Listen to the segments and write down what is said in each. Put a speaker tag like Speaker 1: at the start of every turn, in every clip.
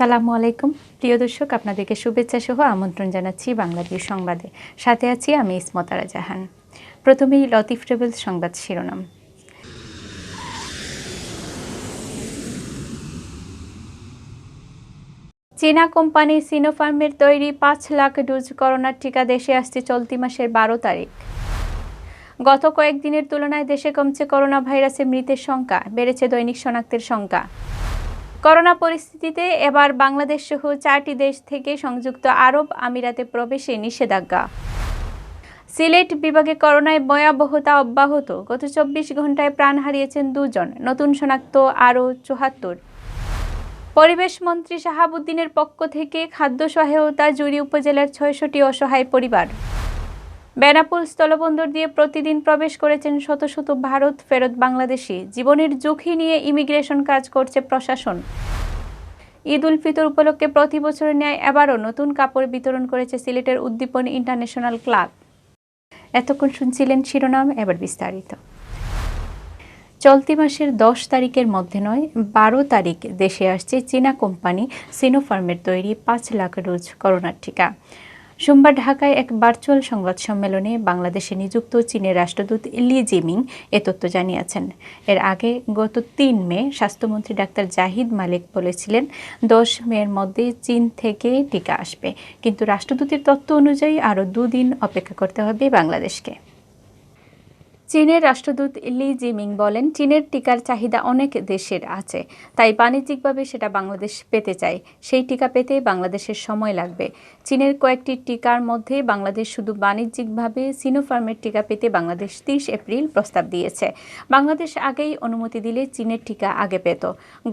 Speaker 1: আসসালামু আলাইকুম প্রিয় দর্শক, আপনাদেরকে শুভেচ্ছা সহ আমন্ত্রণ জানাচ্ছি বাংলাভিউ সংবাদে। সাথে আছি আমি ইসমতারা জাহান। প্রথমেই লতিফ ট্রাভেলস সংবাদ শিরোনাম। চীনা কোম্পানি সিনোফার্মের তৈরি 5 লাখ ডোজ করোনার টিকা দেশে আসছে চলতি মাসের 12 তারিখ। গত কয়েকদিনের তুলনায় দেশে কমছে করোনা ভাইরাসে মৃতের সংখ্যা, বেড়েছে দৈনিক শনাক্তের সংখ্যা। করোনা পরিস্থিতিতে এবার বাংলাদেশ সহ 4টি দেশ থেকে সংযুক্ত আরব আমিরাতে প্রবেশে নিষেধাজ্ঞা। সিলেট বিভাগে করোনায় ভয়াবহতা অব্যাহত, গত 24 ঘন্টায় প্রাণ হারিয়েছেন 2 জন, নতুন শনাক্ত আরও 74। পরিবেশ মন্ত্রী শাহাবুদ্দিনের পক্ষ থেকে খাদ্য সহায়তা জুড়ি উপজেলার 600টি অসহায় পরিবার। বেনাপোল স্থলবন্দর দিয়ে প্রতিদিন প্রবেশ করেছেন শত শত ভারত ফেরত বাংলাদেশি, জীবনের ঝুঁকি নিয়ে ইমিগ্রেশন কাজ করছে প্রশাসন। ঈদ উল ফিতর উপলক্ষে প্রতি বছরের ন্যায় এবারও নতুন কাপড় বিতরণ করেছে সিলেটের উদ্দীপন ইন্টারন্যাশনাল ক্লাব। এতক্ষণ শুনছিলেন শিরোনাম, এবার বিস্তারিত। চলতি মাসের 10 তারিখের মধ্যে নয় 12 তারিখ দেশে আসছে চীনা কোম্পানি সিনোফার্মের তৈরি 5 লাখ ডোজ করোনার টিকা। সোমবার ঢাকায় এক ভার্চুয়াল সংবাদ সম্মেলনে বাংলাদেশে নিযুক্ত চীনের রাষ্ট্রদূত লি জিমিং এ তথ্য জানিয়েছেন। এর আগে গত 3 মে স্বাস্থ্যমন্ত্রী ডাক্তার জাহিদ মালিক বলেছিলেন 10 মের মধ্যে চীন থেকে টিকা আসবে, কিন্তু রাষ্ট্রদূতের তথ্য অনুযায়ী আরও 2 দিন অপেক্ষা করতে হবে বাংলাদেশকে। চীনের রাষ্ট্রদূত লি জিমিং বলেন, চীনের টিকার চাহিদা অনেক দেশের আছে, তাই বাণিজ্যিকভাবে সেটা বাংলাদেশ পেতে চায়। সেই টিকা পেতে বাংলাদেশের সময় লাগবে। চীনের কয়েকটি টিকার মধ্যে বাংলাদেশ শুধু বাণিজ্যিকভাবে সিনোফার্মের টিকা পেতে বাংলাদেশ 30 এপ্রিল প্রস্তাব দিয়েছে। বাংলাদেশ আগেই অনুমতি দিলে চীনের টিকা আগে পেত।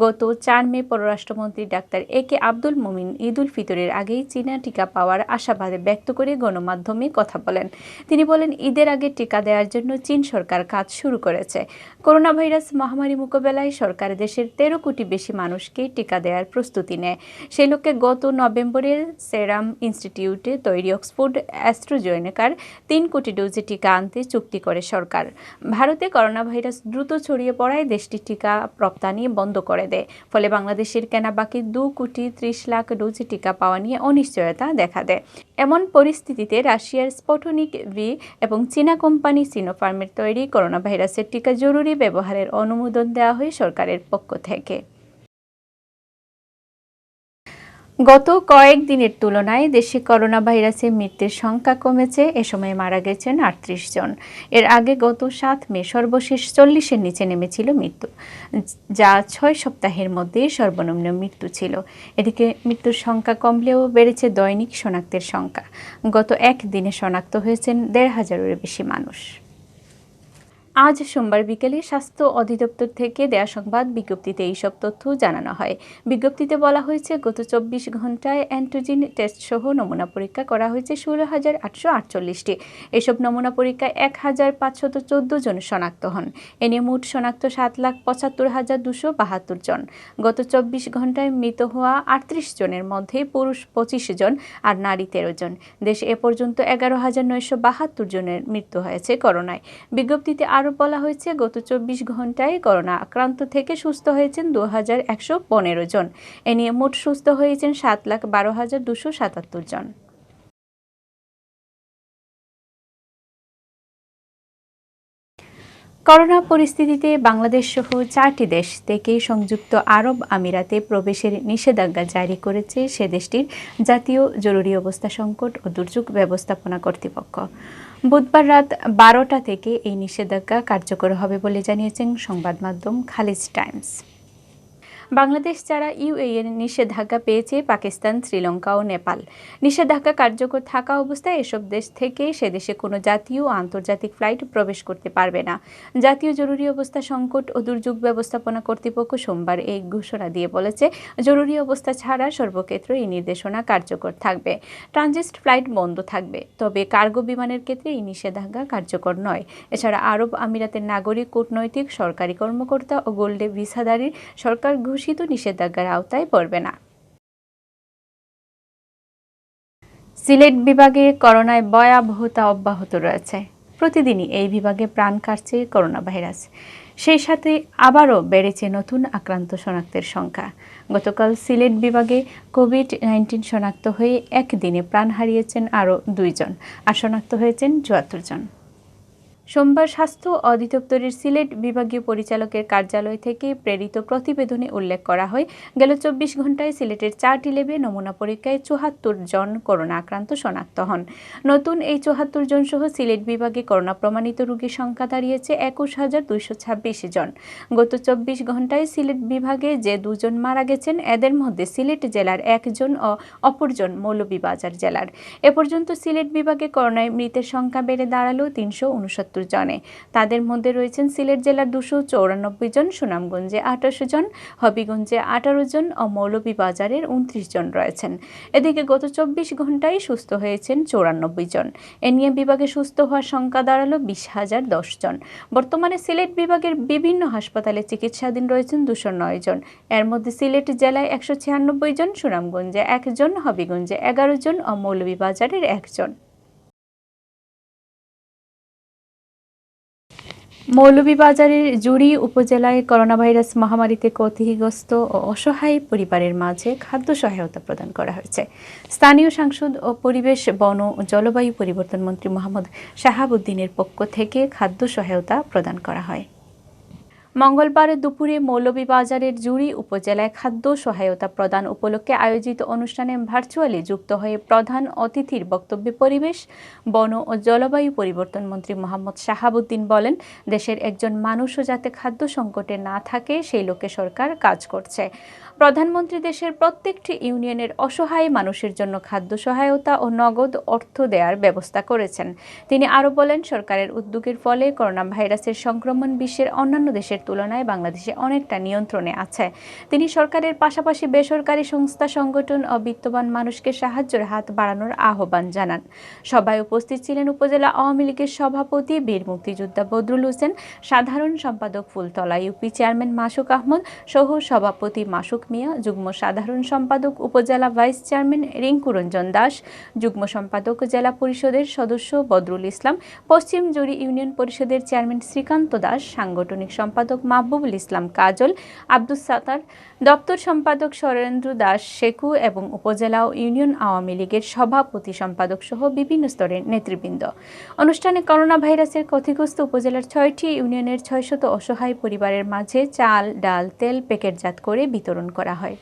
Speaker 1: গত 4 মে পররাষ্ট্রমন্ত্রী ডাক্তার একে আব্দুল মুমিন ঈদ উল ফিতরের আগেই চীনা টিকা পাওয়ার আশাবাদ ব্যক্ত করে গণমাধ্যমে কথা বলেন। তিনি বলেন, ঈদের আগে টিকা দেওয়ার জন্য চীন সরকার কাজ শুরু করেছে। করোনা ভাইরাস মহামারী মোকাবেলায় সরকার দেশের 13 কোটি বেশি মানুষকে টিকা দেওয়ার প্রস্তুতি নেয়। সেই লক্ষ্যে গত নভেম্বরে সেরাম ইনস্টিটিউটে তৈরি অক্সফোর্ড অ্যাস্ট্রাজেনেকার 3 কোটি ডোজে টিকা আনতে চুক্তি করে সরকার। ভারতে করোনা ভাইরাস দ্রুত ছড়িয়ে পড়ায় দেশটি টিকা রপ্তানি বন্ধ করে দেয়। ফলে বাংলাদেশের কেনা বাকি 2 কোটি 30 লাখ ডোজে টিকা পাওয়া নিয়ে অনিশ্চয়তা দেখা দেয়। এমন পরিস্থিতিতে রাশিয়ার স্পুটনিক ভি এবং চীনা কোম্পানি সিনোফার্মের তৈরি করোনা ভাইরাসের টিকা জরুরি ব্যবহারের অনুমোদন দেওয়া হয় সরকারের পক্ষ থেকে। গত কয়েকদিনের তুলনায় দেশে করোনা ভাইরাসে মৃত্যুর সংখ্যা কমেছে। এ সময় মারা গেছেন 38 জন। এর আগে গত 7 মে সর্বশেষ 40-এর নিচে নেমেছিল মৃত্যু, যা 6 সপ্তাহের মধ্যে সর্বনিম্ন মৃত্যু ছিল। এদিকে মৃত্যুর সংখ্যা কমলেও বেড়েছে দৈনিক শনাক্তের সংখ্যা। গত একদিনে শনাক্ত হয়েছেন 1,500-এর বেশি মানুষ। আজ সোমবার বিকেলে স্বাস্থ্য অধিদপ্তর থেকে দেয়া সংবাদ বিজ্ঞপ্তিতে এইসব তথ্য জানানো হয়। বিজ্ঞপ্তিতে বলা হয়েছে, গত 24 ঘন্টায় অ্যান্টিজেন টেস্ট সহ নমুনা পরীক্ষা করা হয়েছে 16,848টি। এসব নমুনা পরীক্ষায় 1,514 জন শনাক্ত হন। এ নিয়ে মোট শনাক্ত 7,75,272 জন। গত 24 ঘন্টায় মৃত হওয়া 38 জনের মধ্যে পুরুষ 25 জন আর নারী 13 জন। দেশে এ পর্যন্ত 11,972 জনের মৃত্যু হয়েছে করোনায়। বিজ্ঞপ্তিতে আরও বলা হয়েছে, গত 24 ঘন্টায় করোনা আক্রান্ত থেকে সুস্থ হয়েছেন 2,115 জন। এ নিয়ে মোট সুস্থ হয়েছেন 7,12,277 জন। করোনা পরিস্থিতিতে বাংলাদেশ সহ 4টি দেশ থেকে সংযুক্ত আরব আমিরাতে প্রবেশের নিষেধাজ্ঞা জারি করেছে সে দেশটির জাতীয় জরুরি অবস্থা সংকট ও দুর্যোগ ব্যবস্থাপনা কর্তৃপক্ষ। বুধবার রাত 12টা থেকে এই নিষেধাজ্ঞা কার্যকর হবে বলে জানিয়েছেন সংবাদ মাধ্যম খালিজ টাইমস। বাংলাদেশ ছাড়া ইউএইর নিষেধাজ্ঞা পেয়েছে পাকিস্তান, শ্রীলঙ্কা ও নেপাল। নিষেধাজ্ঞা কার্যকর থাকা অবস্থায় এসব দেশ থেকে সে দেশে কোনো জাতীয় ও আন্তর্জাতিক ফ্লাইট প্রবেশ করতে পারবে না। জাতীয় জরুরি অবস্থা সংকট ও দুর্যোগ ব্যবস্থাপনা কর্তৃপক্ষ সোমবার এই ঘোষণা দিয়ে বলেছে, জরুরি অবস্থা ছাড়া সর্বক্ষেত্রে এই নির্দেশনা কার্যকর থাকবে। ট্রানজিট ফ্লাইট বন্ধ থাকবে, তবে কার্গো বিমানের ক্ষেত্রে এই নিষেধাজ্ঞা কার্যকর নয়। এছাড়া আরব আমিরাতের নাগরিক, কূটনৈতিক, সরকারি কর্মকর্তা ও গোল্ডে ভিসাধারী সরকার ঘোষিত নিষেধাজ্ঞার আওতায় পড়বে না। সিলেট বিভাগে করোনায় ভয়াবহতা অব্যাহত রয়েছে। প্রতিদিনই এই বিভাগে প্রাণ কাটছে করোনা ভাইরাস। সেই সাথে আবারও বেড়েছে নতুন আক্রান্ত শনাক্তের সংখ্যা। গতকাল সিলেট বিভাগে কোভিড-19 শনাক্ত হয়ে একদিনে প্রাণ হারিয়েছেন আরও 2 জন, আর শনাক্ত হয়েছেন 74 জন। সোমবার স্বাস্থ্য অধিদপ্তরের সিলেট বিভাগীয় পরিচালকের কার্যালয় থেকে প্রেরিত প্রতিবেদনে উল্লেখ করা হয়, গেল 24 ঘন্টায় সিলেটের 4টি ল্যাবে নমুনা পরীক্ষায় 74 জন করোনা আক্রান্ত শনাক্ত হন। নতুন এই 74 জন সহ সিলেট বিভাগে করোনা প্রমাণিত রোগীর সংখ্যা দাঁড়িয়েছে 21,226 জন। গত 24 ঘন্টায় সিলেট বিভাগে যে 2 জন মারা গেছেন, এদের মধ্যে সিলেট জেলার 1 জন ও অপরজন মৌলভীবাজার জেলার। এ পর্যন্ত সিলেট বিভাগে করোনায় মৃতের সংখ্যা বেড়ে দাঁড়ালো 369 জনে। তাদের মধ্যে রয়েছেন সিলেট জেলার 294 জন, সুনামগঞ্জে 28 জন, হবিগঞ্জে 18 জন ও মৌলভীবাজারের 29 জন রয়েছেন। এদিকে গত 24 ঘন্টায় সুস্থ হয়েছেন 94 জন। এ নিয়ে বিভাগে সুস্থ হওয়ার সংখ্যা দাঁড়ালো 20,010 জন। বর্তমানে সিলেট বিভাগের বিভিন্ন হাসপাতালে চিকিৎসাধীন রয়েছেন 209 জন। এর মধ্যে সিলেট জেলায় 196 জন, সুনামগঞ্জে 1 জন, হবিগঞ্জে 11 জন ও মৌলভীবাজারের 1 জন। মৌলভীবাজারের জুড়ি উপজেলায় করোনাভাইরাস মহামারীতে ক্ষতিগ্রস্ত ও অসহায় পরিবারের মাঝে খাদ্য সহায়তা প্রদান করা হয়েছে। স্থানীয় সাংসদ ও পরিবেশ, বন ও জলবায়ু পরিবর্তন মন্ত্রী মোহাম্মদ শাহাবুদ্দিনের পক্ষ থেকে খাদ্য সহায়তা প্রদান করা হয়। মঙ্গলবার দুপুরে মৌলভীবাজারের জুড়ি উপজেলায় খাদ্য সহায়তা প্রদান উপলক্ষে আয়োজিত অনুষ্ঠানে ভার্চুয়ালি যুক্ত হয়ে প্রধান অতিথির বক্তব্যে পরিবেশ, বন ও জলবায়ু পরিবর্তন মন্ত্রী মোহাম্মদ শাহাবুদ্দিন বলেন, দেশের একজন মানুষও যাতে খাদ্য সংকটে না থাকে সেই লক্ষ্যে সরকার কাজ করছে। প্রধানমন্ত্রী দেশের প্রত্যেকটি ইউনিয়নের অসহায় মানুষের জন্য খাদ্য সহায়তা ও নগদ অর্থ দেওয়ার ব্যবস্থা করেছেন। তিনি আরও বলেন, সরকারের উদ্যোগের ফলে করোনা ভাইরাসের সংক্রমণ বিশ্বের অন্যান্য দেশের তুলনায় বাংলাদেশে অনেকটা নিয়ন্ত্রণে আছে। তিনি সরকারের পাশাপাশি বেসরকারি সংস্থা, সংগঠন ও বিত্তবান মানুষকে সাহায্যের হাত বাড়ানোর আহ্বান জানান। সভায় উপস্থিত ছিলেন উপজেলা আওয়ামী লীগের সভাপতি বীর মুক্তিযোদ্ধা বদরুল হোসেন, সাধারণ সম্পাদক ফুলতলা ইউপি চেয়ারম্যান মাসুক আহমদ, সহ সভাপতি মাসুক মিয়া, যুগ্ম সাধারণ সম্পাদক উপজেলা ভাইস চেয়ারম্যান রিঙ্কু রঞ্জন দাস, যুগ্ম সম্পাদক জেলা পরিষদের সদস্য বদরুল ইসলাম, পশ্চিম জুড়ি ইউনিয়ন পরিষদের চেয়ারম্যান শ্রীকান্ত দাস, সাংগঠনিক সম্পাদক মাহবুবুল ইসলাম কাজল, আব্দুস সাত্তার, দপ্তর সম্পাদক সরেন্দ্র দাস শেখু এবং উপজেলা ও ইউনিয়ন আওয়ামী লীগের সভাপতি সম্পাদক সহ বিভিন্ন স্তরের নেতৃবৃন্দ। অনুষ্ঠানে করোনা ভাইরাসের ক্ষতিগ্রস্ত উপজেলার 6টি ইউনিয়নের 600 অসহায় পরিবারের মাঝে চাল, ডাল, তেল প্যাকেটজাত করে বিতরণ করা হয়।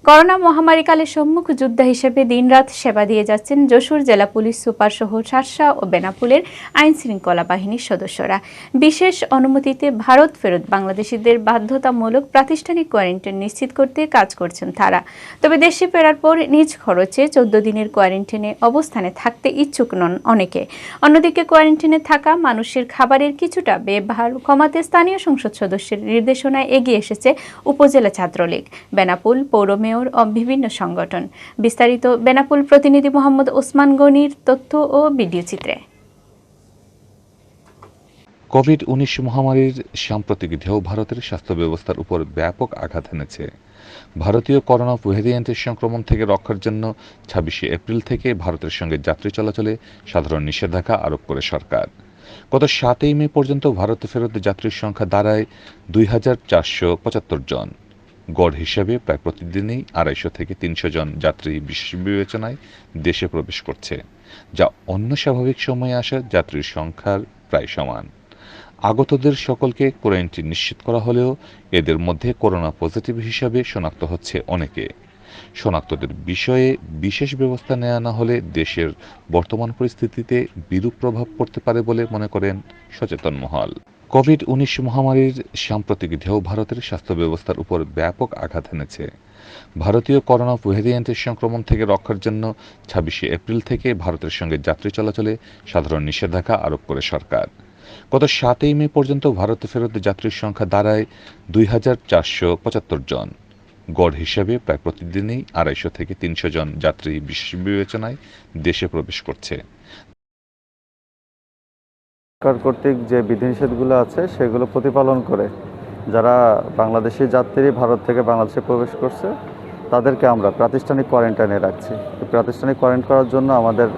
Speaker 1: করোনা মহামারীকালে সম্মুখ যোদ্ধা হিসেবে দিনরাত সেবা দিয়ে যাচ্ছেন যশোর জেলা পুলিশ সুপার সহ শার্শা ও বেনাপোলের আইন শৃঙ্খলা বাহিনীর সদস্যরা। বিশেষ অনুমতিতে ভারত ফেরত বাংলাদেশিদের বাধ্যতামূলক প্রাতিষ্ঠানিক কোয়ারেন্টাইন নিশ্চিত করতে কাজ করছেন তারা। তবে দেশে ফেরার পর নিজ খরচে 14 দিনের কোয়ারেন্টাইনে অবস্থানে থাকতে ইচ্ছুক নন অনেকে। অন্যদিকে কোয়ারেন্টাইনে থাকা মানুষের খাবারের কিছুটা ব্যবহার কমাতে স্থানীয় সংসদ সদস্যের নির্দেশনায় এগিয়ে এসেছে উপজেলা ছাত্রলীগ, বেনাপোল পৌর মেয়র ও বিভিন্ন সংগঠন। বিস্তারিত বেনাপোল প্রতিনিধি মোহাম্মদ ওসমান গনির তথ্য ও ভিডিও চিত্রে।
Speaker 2: কোভিড-19 মহামারীর সাম্প্রতিক ঢেউ ভারতের স্বাস্থ্য ব্যবস্থার উপর ব্যাপক আঘাত এনেছে। ভারতীয় করোনা ভ্যারিয়েন্টের সংক্রমণ থেকে রক্ষার জন্য 26 এপ্রিল থেকে ভারতের সঙ্গে যাত্রী চলাচলে সাধারণ নিষেধাজ্ঞা আরোপ করে সরকার। গত 7 মে পর্যন্ত ভারতে ফেরত যাত্রীর সংখ্যা দাঁড়ায় 2,475 জন। গড় হিসেবে প্রায় প্রতিদিনই 250 থেকে 300 জন যাত্রী বিশেষ বিবেচনায় দেশে প্রবেশ করছে, যা অন্য স্বাভাবিক সময়ে আসা যাত্রীর সংখ্যার প্রায় সমান। আগতদের সকলকে কোয়ারেন্টাইন নিশ্চিত করা হলেও এদের মধ্যে করোনা পজিটিভ হিসাবে শনাক্ত হচ্ছে অনেকে। শনাক্তদের বিষয়ে বিশেষ ব্যবস্থা নেওয়া না হলে দেশের বর্তমান পরিস্থিতিতে বিরূপ প্রভাব পড়তে পারে বলে মনে করেন সচেতন মহল। কোভিড-19 মহামারীর সাম্প্রতিক ঢেউ ভারতের স্বাস্থ্য ব্যবস্থার উপর ব্যাপক আঘাত এনেছে। ভারতীয় করোনা ভ্যারিয়েন্টের সংক্রমণ থেকে রক্ষার জন্য 26 এপ্রিল থেকে ভারতের সঙ্গে যাত্রী চলাচলে সাধারণ নিষেধাজ্ঞা আরোপ করে সরকার। গত 7 মে পর্যন্ত ভারতে ফেরত যাত্রীর সংখ্যা দাঁড়ায় 2,475 জন। গড় হিসেবে প্রায় প্রতিদিনই 250 থেকে 300 জন যাত্রী বিশেষ বিবেচনায় দেশে প্রবেশ করছে।
Speaker 3: সরকার কর্তৃক যে বিধিনিষেধগুলো আছে সেগুলো প্রতিপালন করে যারা বাংলাদেশি যাত্রী ভারত থেকে বাংলাদেশে প্রবেশ করছে তাদেরকে আমরা প্রাতিষ্ঠানিক কোয়ারেন্টাইনে রাখছি। প্রাতিষ্ঠানিক কোয়ারেন্টাইন করার জন্য আমাদের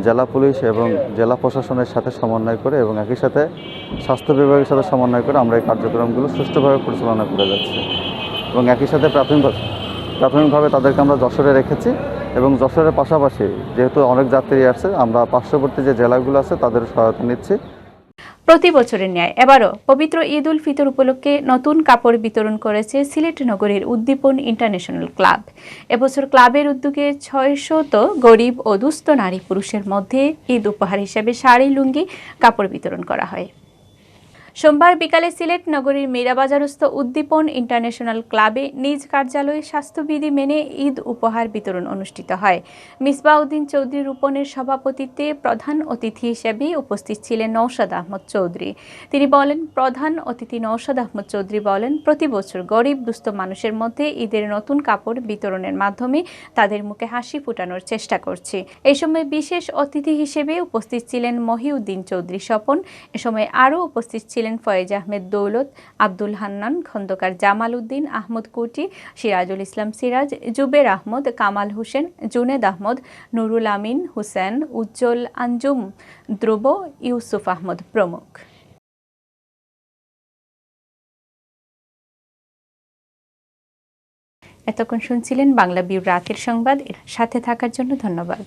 Speaker 3: জেলা পুলিশ এবং জেলা প্রশাসনের সাথে সমন্বয় করে এবং একই সাথে স্বাস্থ্য বিভাগের সাথে সমন্বয় করে আমরা এই কার্যক্রমগুলো সুষ্ঠুভাবে পরিচালনা করে যাচ্ছি। এবং একই সাথে প্রাথমিকভাবে তাদেরকে আমরা যশোরে রেখেছি এবং যশোরের পাশাপাশি যেহেতু অনেক যাত্রী আসছে, আমরা পার্শ্ববর্তী যে জেলাগুলো আছে তাদের সহায়তা নিচ্ছি।
Speaker 1: প্রতি বছরের ন্যায় এবারও পবিত্র ঈদ উল ফিতর উপলক্ষে নতুন কাপড় বিতরণ করেছে সিলেট নগরীর উদ্দীপন ইন্টারন্যাশনাল ক্লাব। এবছর ক্লাবের উদ্যোগে 600 গরিব ও দুস্থ নারী পুরুষের মধ্যে ঈদ উপহার হিসেবে শাড়ি লুঙ্গি কাপড় বিতরণ করা হয়। সোমবার বিকালে সিলেট নগরীর মীরাবাজারস্থ উদ্দীপন ইন্টারন্যাশনাল ক্লাবে নিজ কার্যালয়ে স্বাস্থ্যবিধি মেনে ঈদ উপহার বিতরণ অনুষ্ঠিত হয়। মিসবাউদ্দিন চৌধুরী রূপনের সভাপতিত্বে প্রধান অতিথি হিসেবে উপস্থিত ছিলেন নওশাদ আহমদ চৌধুরী। তিনি বলেন, প্রধান অতিথি নওশাদ আহমদ চৌধুরী বলেন, প্রতি বছর গরিব দুস্থ মানুষের মধ্যে ঈদের নতুন কাপড় বিতরণের মাধ্যমে তাদের মুখে হাসি ফোটানোর চেষ্টা করছি। এই সময় বিশেষ অতিথি হিসেবে উপস্থিত ছিলেন মহিউদ্দিন চৌধুরী স্বপন। এ সময় আরও উপস্থিত ছিলেন ফয়েজ আহমেদ দৌলত, আব্দুল হান্নান খন্দকার, জামাল উদ্দিন আহমদ কুটি, সিরাজুল ইসলাম সিরাজ, জুবের আহমদ, কামাল হোসেন, জুনেদ আহমদ, নুরুল আমিন, হুসেন, উজ্জ্বল, আঞ্জুম, ধ্রুব, ইউসুফ আহমদ প্রমুখ। এতক্ষণ শুনছিলেন বাংলা ভিউ রাতের সংবাদ। সাথে থাকার জন্য ধন্যবাদ।